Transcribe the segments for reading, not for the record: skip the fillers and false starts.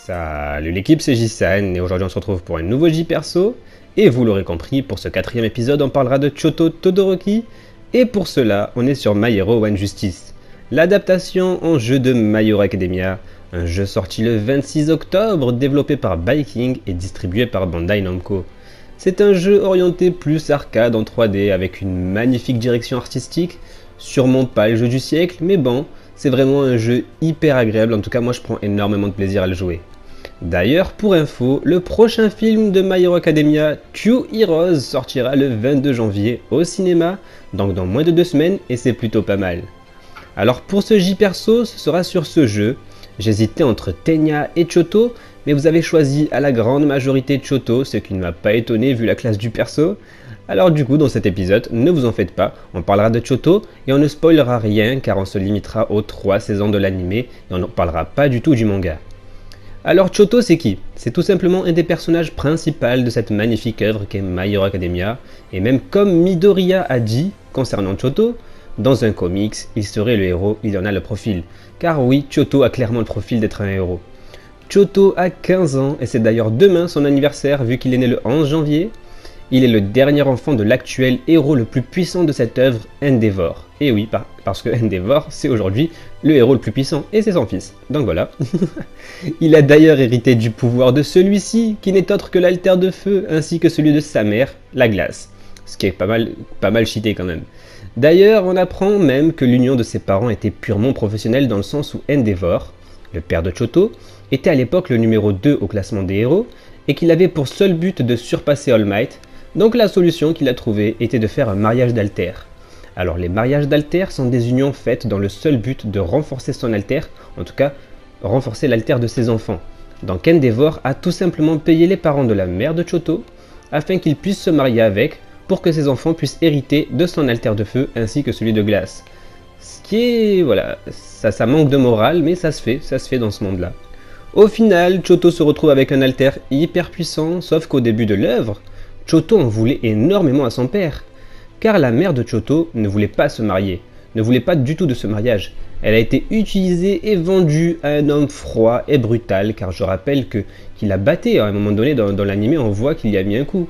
Salut l'équipe, c'est Jisan et aujourd'hui on se retrouve pour un nouveau J-Perso. Et vous l'aurez compris, pour ce 4e épisode on parlera de Choto Todoroki. Et pour cela, on est sur My Hero One Justice, l'adaptation en jeu de My Hero Academia, un jeu sorti le 26 octobre, développé par Viking et distribué par Bandai Namco. C'est un jeu orienté plus arcade en 3D avec une magnifique direction artistique, sûrement pas le jeu du siècle, mais bon, c'est vraiment un jeu hyper agréable, en tout cas moi je prends énormément de plaisir à le jouer. D'ailleurs, pour info, le prochain film de My Hero Academia, Two Heroes, sortira le 22 janvier au cinéma, donc dans moins de 2 semaines, et c'est plutôt pas mal. Alors pour ce J-Perso, ce sera sur ce jeu. J'hésitais entre Tenya et Choto, mais vous avez choisi à la grande majorité Choto, ce qui ne m'a pas étonné vu la classe du perso. Alors du coup, dans cet épisode, ne vous en faites pas, on parlera de Choto et on ne spoilera rien car on se limitera aux 3 saisons de l'animé et on ne parlera pas du tout du manga. Alors Choto c'est qui? C'est tout simplement un des personnages principaux de cette magnifique œuvre qu'est My Hero Academia, et même comme Midoriya a dit concernant Choto, dans un comics, il serait le héros, il en a le profil. Car oui, Choto a clairement le profil d'être un héros. Choto a 15 ans et c'est d'ailleurs demain son anniversaire vu qu'il est né le 11 janvier. Il est le dernier enfant de l'actuel héros le plus puissant de cette œuvre, Endeavor. Et oui, parce que Endeavor, c'est aujourd'hui le héros le plus puissant, et c'est son fils. Donc voilà. Il a d'ailleurs hérité du pouvoir de celui-ci, qui n'est autre que l'alter de feu, ainsi que celui de sa mère, la glace. Ce qui est pas mal cheaté quand même. D'ailleurs, on apprend même que l'union de ses parents était purement professionnelle dans le sens où Endeavor, le père de Choto, était à l'époque le numéro 2 au classement des héros, et qu'il avait pour seul but de surpasser All Might. Donc la solution qu'il a trouvée était de faire un mariage d'alter. Alors les mariages d'alter sont des unions faites dans le seul but de renforcer son alter, en tout cas renforcer l'alter de ses enfants. Donc Endeavor a tout simplement payé les parents de la mère de Choto afin qu'ils puissent se marier avec pour que ses enfants puissent hériter de son alter de feu ainsi que celui de glace. Ce qui est, voilà, ça manque de morale mais ça se fait dans ce monde-là. Au final, Choto se retrouve avec un alter hyper puissant, sauf qu'au début de l'œuvre, Choto en voulait énormément à son père, car la mère de Choto ne voulait pas se marier, ne voulait pas du tout de ce mariage. Elle a été utilisée et vendue à un homme froid et brutal, car je rappelle qu'il a batté à un moment donné dans l'anime, on voit qu'il y a mis un coup.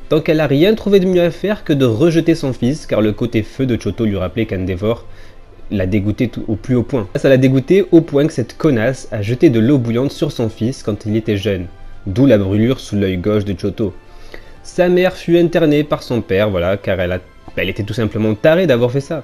Donc elle n'a rien trouvé de mieux à faire que de rejeter son fils, car le côté feu de Choto lui rappelait qu'Endeavor l'a dégoûté au plus haut point. Ça l'a dégoûté au point que cette connasse a jeté de l'eau bouillante sur son fils quand il était jeune, d'où la brûlure sous l'œil gauche de Choto. Sa mère fut internée par son père, voilà, car elle était tout simplement tarée d'avoir fait ça.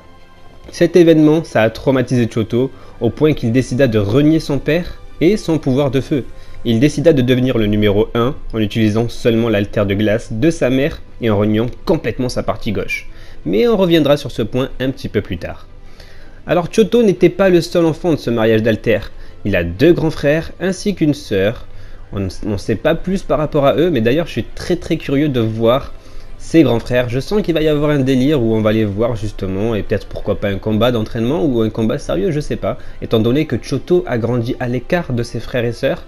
Cet événement, ça a traumatisé Choto, au point qu'il décida de renier son père et son pouvoir de feu. Il décida de devenir le numéro 1 en utilisant seulement l'alter de glace de sa mère et en reniant complètement sa partie gauche. Mais on reviendra sur ce point un petit peu plus tard. Alors Choto n'était pas le seul enfant de ce mariage d'alter. Il a 2 grands frères ainsi qu'une sœur. On ne sait pas plus par rapport à eux, mais d'ailleurs je suis très curieux de voir ses grands frères. Je sens qu'il va y avoir un délire où on va les voir justement, et peut-être pourquoi pas un combat d'entraînement ou un combat sérieux, je sais pas. Étant donné que Choto a grandi à l'écart de ses frères et sœurs,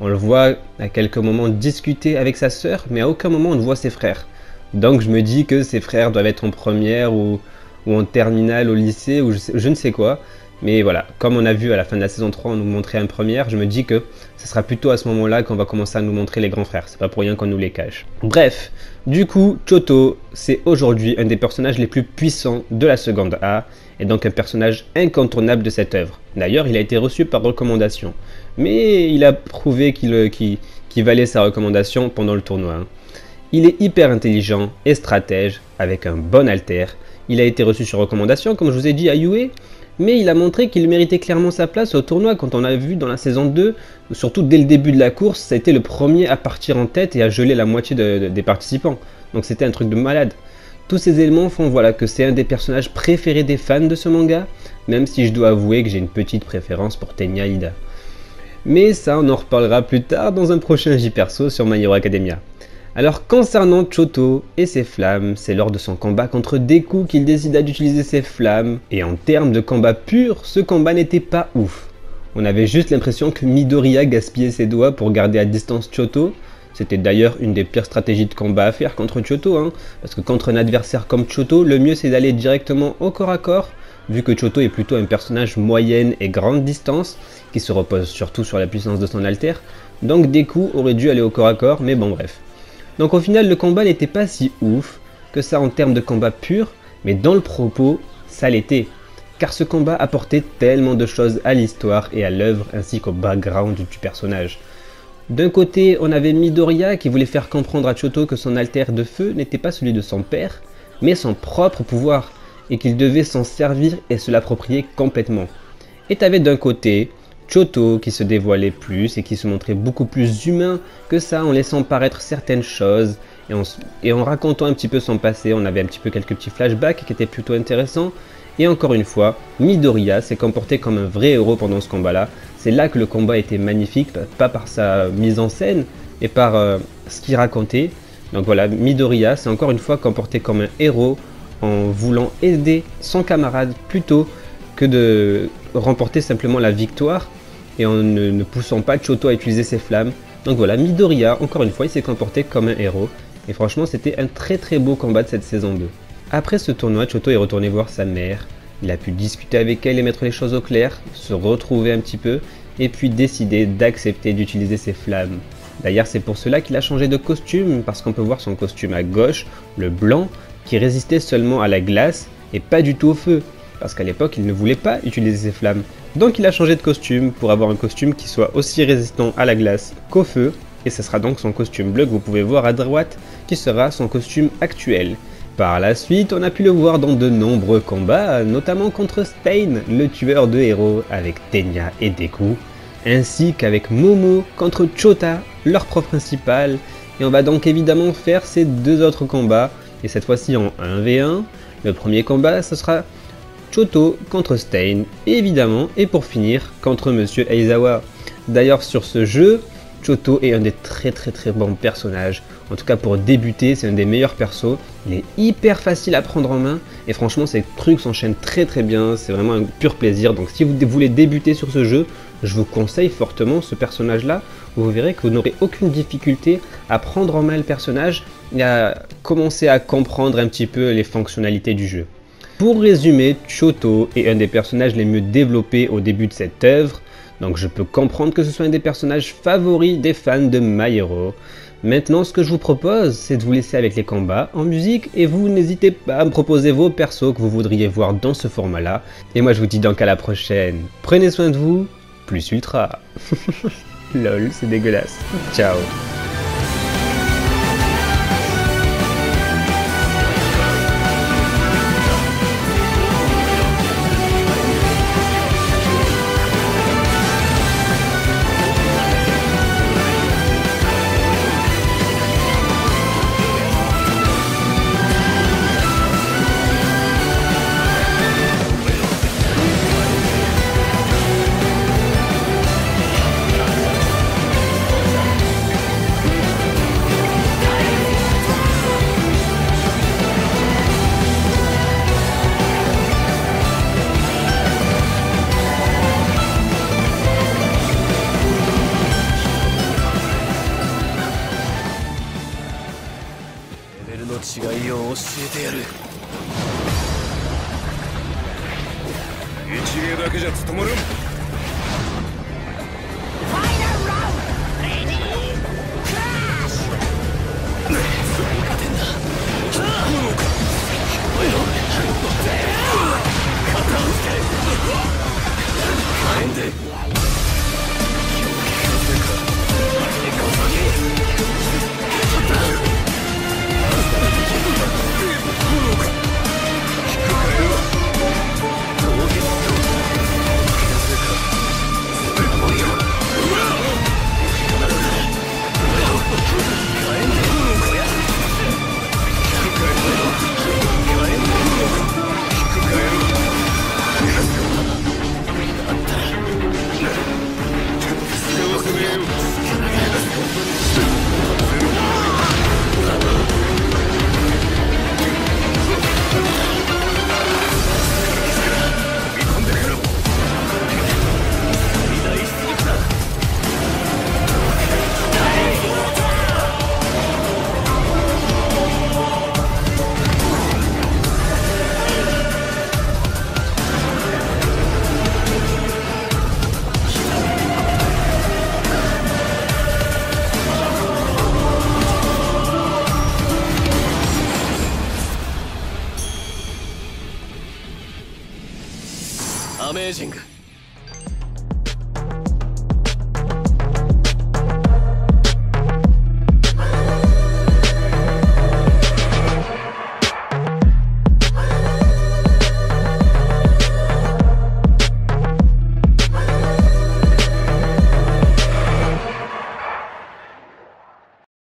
on le voit à quelques moments discuter avec sa sœur, mais à aucun moment on ne voit ses frères. Donc je me dis que ses frères doivent être en première ou en terminale au lycée, ou je ne sais quoi. Mais voilà, comme on a vu à la fin de la saison 3, on nous montrait un première, je me dis que ce sera plutôt à ce moment-là qu'on va commencer à nous montrer les grands frères. C'est pas pour rien qu'on nous les cache. Bref, du coup, Choto, c'est aujourd'hui un des personnages les plus puissants de la seconde A, et donc un personnage incontournable de cette œuvre. D'ailleurs, il a été reçu par recommandation, mais il a prouvé qu'il valait sa recommandation pendant le tournoi. Il est hyper intelligent et stratège, avec un bon alter. Il a été reçu sur recommandation, comme je vous ai dit, à UA, mais il a montré qu'il méritait clairement sa place au tournoi. Quand on a vu dans la saison 2, surtout dès le début de la course, ça a été le premier à partir en tête et à geler la moitié des participants. Donc c'était un truc de malade. Tous ces éléments font voilà, que c'est un des personnages préférés des fans de ce manga, même si je dois avouer que j'ai une petite préférence pour Tenya Ida. Mais ça, on en reparlera plus tard dans un prochain J-Perso sur My Hero Academia. Alors concernant Choto et ses flammes, c'est lors de son combat contre Deku qu'il décida d'utiliser ses flammes, et en termes de combat pur, ce combat n'était pas ouf. On avait juste l'impression que Midoriya gaspillait ses doigts pour garder à distance Choto. C'était d'ailleurs une des pires stratégies de combat à faire contre Choto, parce que contre un adversaire comme Choto, le mieux c'est d'aller directement au corps à corps, vu que Choto est plutôt un personnage moyenne et grande distance, qui se repose surtout sur la puissance de son alter, donc Deku aurait dû aller au corps à corps, mais bon bref. Donc au final le combat n'était pas si ouf que ça en termes de combat pur, mais dans le propos, ça l'était. Car ce combat apportait tellement de choses à l'histoire et à l'œuvre ainsi qu'au background du personnage. D'un côté, on avait Midoriya qui voulait faire comprendre à Choto que son alter de feu n'était pas celui de son père, mais son propre pouvoir, et qu'il devait s'en servir et se l'approprier complètement. Et t'avais d'un côté Choto qui se dévoilait plus et qui se montrait beaucoup plus humain que ça en laissant paraître certaines choses et en racontant un petit peu son passé. On avait un petit peu quelques petits flashbacks qui étaient plutôt intéressants. Et encore une fois, Midoriya s'est comporté comme un vrai héros pendant ce combat-là. C'est là que le combat était magnifique, pas par sa mise en scène, et par ce qu'il racontait. Donc voilà, Midoriya s'est encore une fois comporté comme un héros en voulant aider son camarade plutôt que de remporter simplement la victoire et en ne poussant pas Choto à utiliser ses flammes. Donc voilà, Midoriya, encore une fois, il s'est comporté comme un héros. Et franchement, c'était un très très beau combat de cette saison 2. Après ce tournoi, Choto est retourné voir sa mère. Il a pu discuter avec elle et mettre les choses au clair, se retrouver un petit peu, et puis décider d'accepter d'utiliser ses flammes. D'ailleurs, c'est pour cela qu'il a changé de costume, parce qu'on peut voir son costume à gauche, le blanc, qui résistait seulement à la glace et pas du tout au feu. Parce qu'à l'époque, il ne voulait pas utiliser ses flammes. Donc il a changé de costume pour avoir un costume qui soit aussi résistant à la glace qu'au feu. Et ce sera donc son costume bleu que vous pouvez voir à droite, qui sera son costume actuel. Par la suite, on a pu le voir dans de nombreux combats, notamment contre Stain, le tueur de héros, avec Tenya et Deku, ainsi qu'avec Momo contre Chota, leur prof principal. Et on va donc évidemment faire ces deux autres combats, et cette fois-ci en 1v1. Le premier combat, ce sera Choto contre Stain, évidemment, et pour finir, contre Monsieur Aizawa. D'ailleurs, sur ce jeu, Choto est un des très bons personnages. En tout cas, pour débuter, c'est un des meilleurs persos. Il est hyper facile à prendre en main, et franchement, ces trucs s'enchaînent très bien. C'est vraiment un pur plaisir. Donc, si vous voulez débuter sur ce jeu, je vous conseille fortement ce personnage-là. Vous verrez que vous n'aurez aucune difficulté à prendre en main le personnage et à commencer à comprendre un petit peu les fonctionnalités du jeu. Pour résumer, Choto est un des personnages les mieux développés au début de cette œuvre, donc je peux comprendre que ce soit un des personnages favoris des fans de My Hero. Maintenant, ce que je vous propose, c'est de vous laisser avec les combats en musique, et vous n'hésitez pas à me proposer vos persos que vous voudriez voir dans ce format-là. Et moi je vous dis donc à la prochaine. Prenez soin de vous, plus ultra. Lol, c'est dégueulasse. Ciao. エイジング